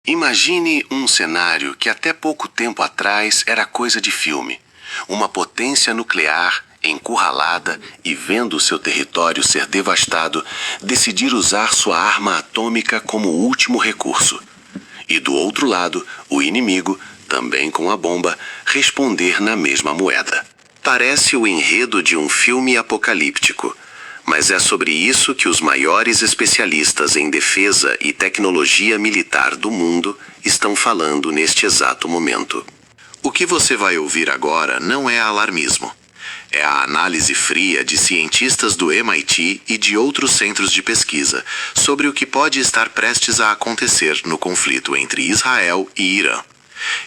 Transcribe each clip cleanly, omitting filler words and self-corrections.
Imagine um cenário que até pouco tempo atrás era coisa de filme. Uma potência nuclear, encurralada e vendo seu território ser devastado, decidir usar sua arma atômica como último recurso. E do outro lado, o inimigo, também com a bomba, responder na mesma moeda. Parece o enredo de um filme apocalíptico. Mas é sobre isso que os maiores especialistas em defesa e tecnologia militar do mundo estão falando neste exato momento. O que você vai ouvir agora não é alarmismo. É a análise fria de cientistas do MIT e de outros centros de pesquisa sobre o que pode estar prestes a acontecer no conflito entre Israel e Irã.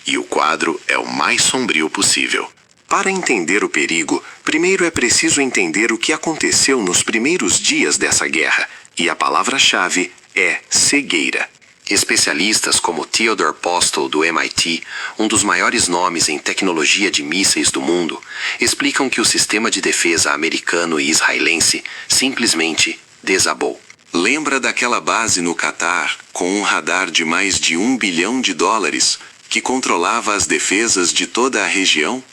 E o quadro é o mais sombrio possível. Para entender o perigo, primeiro é preciso entender o que aconteceu nos primeiros dias dessa guerra, e a palavra-chave é cegueira. Especialistas como Theodore Postel, do MIT, um dos maiores nomes em tecnologia de mísseis do mundo, explicam que o sistema de defesa americano e israelense simplesmente desabou. Lembra daquela base no Catar, com um radar de mais de US$ 1 bilhão, que controlava as defesas de toda a região?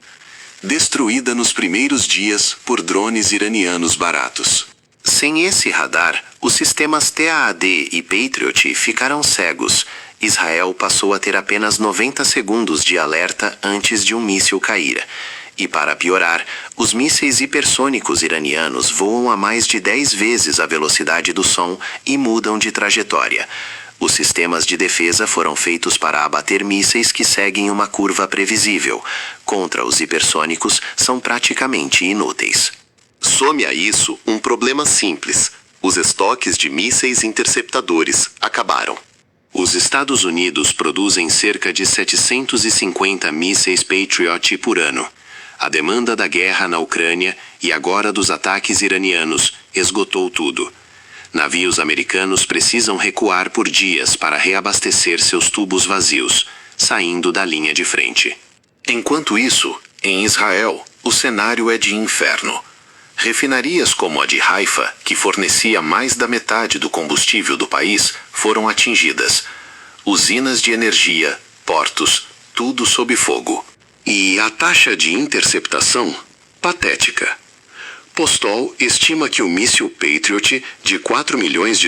Destruída nos primeiros dias por drones iranianos baratos. Sem esse radar, os sistemas TAAD e Patriot ficaram cegos. Israel passou a ter apenas 90 segundos de alerta antes de um míssil cair. E para piorar, os mísseis hipersônicos iranianos voam a mais de 10 vezes a velocidade do som e mudam de trajetória. Os sistemas de defesa foram feitos para abater mísseis que seguem uma curva previsível. Contra os hipersônicos, são praticamente inúteis. Some a isso um problema simples. Os estoques de mísseis interceptadores acabaram. Os Estados Unidos produzem cerca de 750 mísseis Patriot por ano. A demanda da guerra na Ucrânia e agora dos ataques iranianos esgotou tudo. Navios americanos precisam recuar por dias para reabastecer seus tubos vazios, saindo da linha de frente. Enquanto isso, em Israel, o cenário é de inferno. Refinarias como a de Haifa, que fornecia mais da metade do combustível do país, foram atingidas. Usinas de energia, portos, tudo sob fogo. E a taxa de interceptação? Patética. Postol estima que o míssil Patriot, de US$ 4 milhões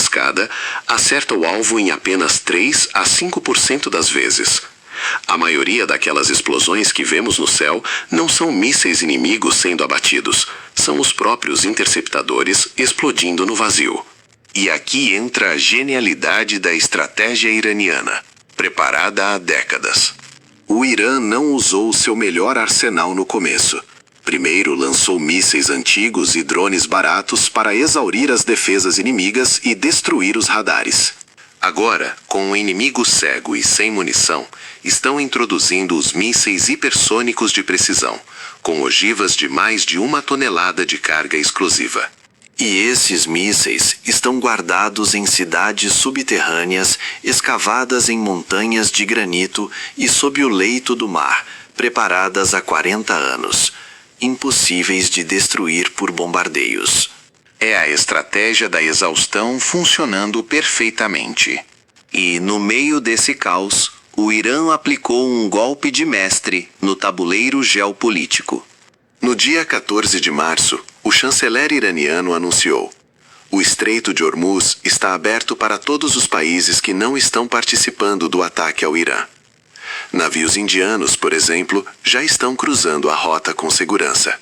cada, acerta o alvo em apenas 3 a 5% das vezes. A maioria daquelas explosões que vemos no céu não são mísseis inimigos sendo abatidos, são os próprios interceptadores explodindo no vazio. E aqui entra a genialidade da estratégia iraniana, preparada há décadas. O Irã não usou seu melhor arsenal no começo. Primeiro lançou mísseis antigos e drones baratos para exaurir as defesas inimigas e destruir os radares. Agora, com o inimigo cego e sem munição, estão introduzindo os mísseis hipersônicos de precisão, com ogivas de mais de 1 tonelada de carga explosiva. E esses mísseis estão guardados em cidades subterrâneas, escavadas em montanhas de granito e sob o leito do mar, preparadas há 40 anos. Impossíveis de destruir por bombardeios. É a estratégia da exaustão funcionando perfeitamente. E, no meio desse caos, o Irã aplicou um golpe de mestre no tabuleiro geopolítico. No dia 14 de março, o chanceler iraniano anunciou: o Estreito de Hormuz está aberto para todos os países que não estão participando do ataque ao Irã. Navios indianos, por exemplo, já estão cruzando a rota com segurança.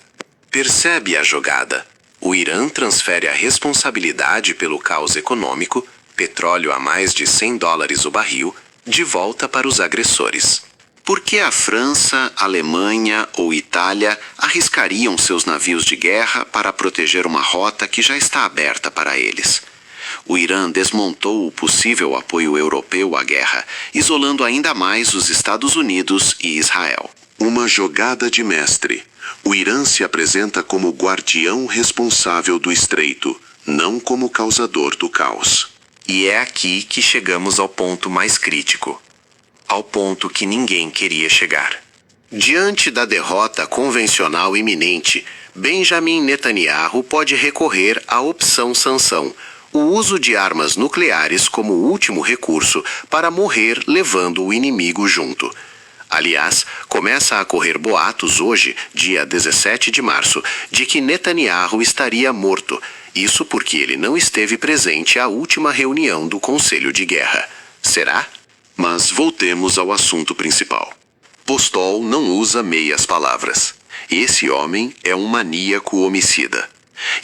Percebe a jogada? O Irã transfere a responsabilidade pelo caos econômico, petróleo a mais de $100 o barril, de volta para os agressores. Por que a França, Alemanha ou Itália arriscariam seus navios de guerra para proteger uma rota que já está aberta para eles? O Irã desmontou o possível apoio europeu à guerra, isolando ainda mais os Estados Unidos e Israel. Uma jogada de mestre. O Irã se apresenta como guardião responsável do estreito, não como causador do caos. E é aqui que chegamos ao ponto mais crítico. Ao ponto que ninguém queria chegar. Diante da derrota convencional iminente, Benjamin Netanyahu pode recorrer à opção sanção, o uso de armas nucleares como último recurso para morrer levando o inimigo junto. Aliás, começa a correr boatos hoje, dia 17 de março, de que Netanyahu estaria morto. Isso porque ele não esteve presente à última reunião do Conselho de Guerra. Será? Mas voltemos ao assunto principal. Postol não usa meias palavras. Esse homem é um maníaco homicida.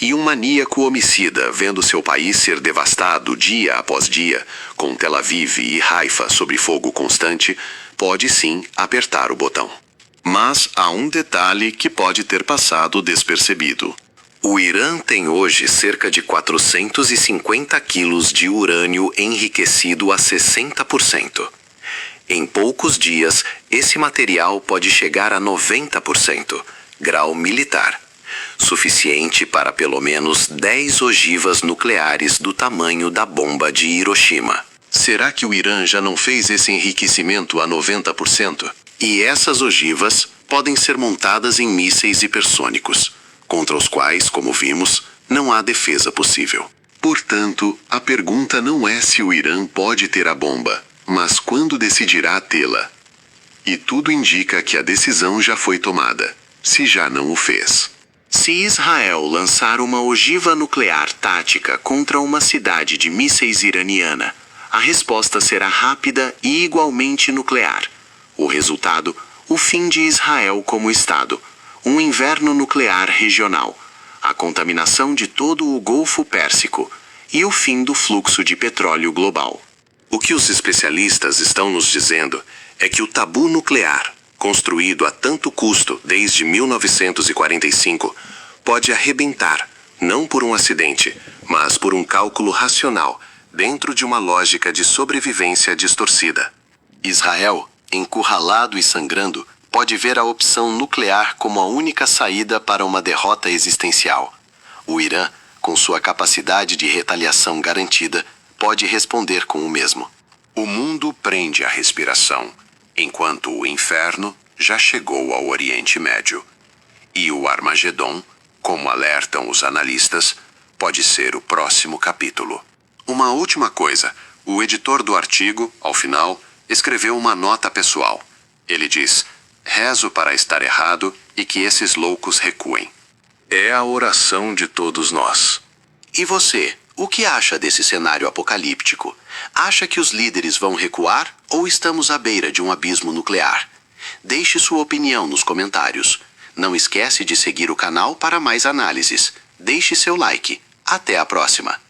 E um maníaco homicida, vendo seu país ser devastado dia após dia, com Tel Aviv e Haifa sob fogo constante, pode sim apertar o botão. Mas há um detalhe que pode ter passado despercebido. O Irã tem hoje cerca de 450 quilos de urânio enriquecido a 60%. Em poucos dias, esse material pode chegar a 90%, grau militar, suficiente para pelo menos 10 ogivas nucleares do tamanho da bomba de Hiroshima. Será que o Irã já não fez esse enriquecimento a 90%? E essas ogivas podem ser montadas em mísseis hipersônicos, contra os quais, como vimos, não há defesa possível. Portanto, a pergunta não é se o Irã pode ter a bomba, mas quando decidirá tê-la. E tudo indica que a decisão já foi tomada, se já não o fez. Se Israel lançar uma ogiva nuclear tática contra uma cidade de mísseis iraniana, a resposta será rápida e igualmente nuclear. O resultado, o fim de Israel como Estado, um inverno nuclear regional, a contaminação de todo o Golfo Pérsico e o fim do fluxo de petróleo global. O que os especialistas estão nos dizendo é que o tabu nuclear, construído a tanto custo desde 1945, pode arrebentar, não por um acidente, mas por um cálculo racional, dentro de uma lógica de sobrevivência distorcida. Israel, encurralado e sangrando, pode ver a opção nuclear como a única saída para uma derrota existencial. O Irã, com sua capacidade de retaliação garantida, pode responder com o mesmo. O mundo prende a respiração, enquanto o inferno já chegou ao Oriente Médio. E o Armagedon, como alertam os analistas, pode ser o próximo capítulo. Uma última coisa, o editor do artigo, ao final, escreveu uma nota pessoal. Ele diz: rezo para estar errado e que esses loucos recuem. É a oração de todos nós. E você, o que acha desse cenário apocalíptico? Acha que os líderes vão recuar ou estamos à beira de um abismo nuclear? Deixe sua opinião nos comentários. Não esquece de seguir o canal para mais análises. Deixe seu like. Até a próxima.